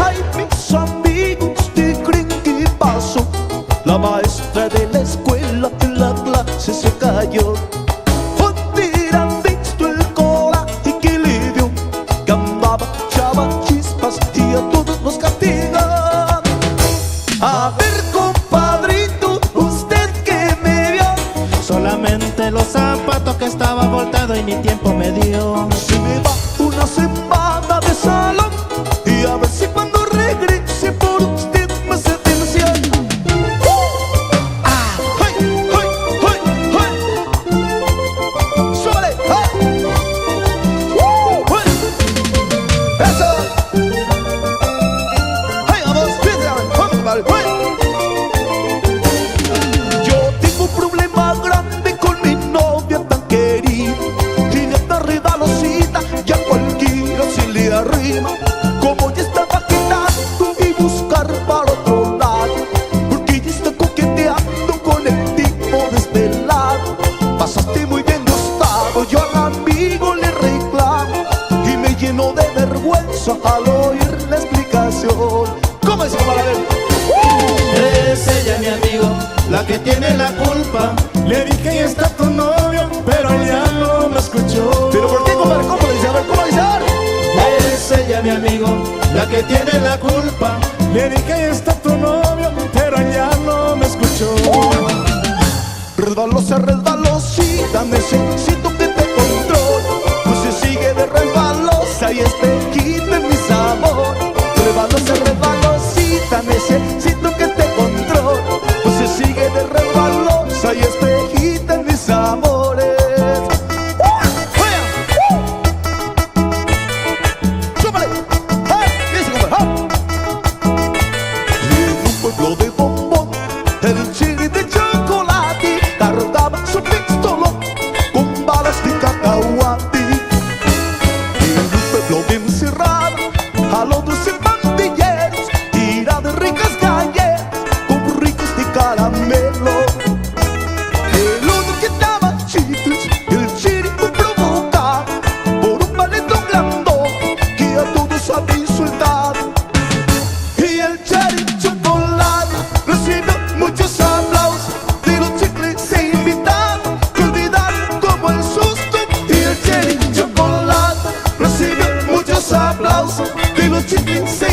Ay, mis amigos, ¿qué creen que pasó? La maestra de la escuela en la clase se cayó. ¿Hubieran visto el coraje que le dio? Que andaba, echaba chispas y a todos los castiga. A ver, compadrito, usted que me vio. Solamente los zapatos que estaba volteado y ni tiempo me dio. Se me va una semana de salón y a ver si cuando regrese por usted me hace atención. ¡Hey! ¡Hey! ¡Hey! ¡Hey! ¡Súbale! ¡Hey! ¡Hey! ¡Eso! ¡Hey! ¡Vamos! ¡Vamos, compadre! ¡Hey! Yo tengo un problema grande con mi novia tan querida. Tiene esta redalosita y a cualquiera se le arrima. Como ya estaba quitando y buscar para otro lado, porque ella está coqueteando con el tipo desvelado. Pasaste muy bien gustado, yo al amigo le reclamo y me lleno de vergüenza al oír la explicación. ¿Cómo es, compadre? Es ella mi amigo, la que tiene la culpa. Le dije ya está tu novio, pero ella no me escuchó. ¿Pero por qué, compadre? ¿Cómo dice? A ver, ¿cómo dice? Es ella mi amigo, la que tiene la culpa. Le dije ya está tu novio, pero ella no me escuchó. Resbalosa, resbalosita, necesito que te controle. Pues se sigue de resbalosa y espejita en mis amores. Resbalosa, resbalosita, necesito que te controle. Pues se sigue de resbalosa y espejita en mis amores. ¡Súbale! ¡Dice, compadre! Y en un pueblo de bombón, el chile de chocolate cargaba su pistolón con balas de cacahuate. Y en un pueblo bien cerrado, al otro se pandilleros, tira de ricas galletas con burricos de caramelo. El uno que daba chicles, el chirico provocaba por un paletón grandote que a todos había soltado. Y el cherry chocolate recibió muchos aplausos de los chicles e invitados que olvidaron como el susto. Y el cherry chocolate recibió muchos aplausos de los chicles e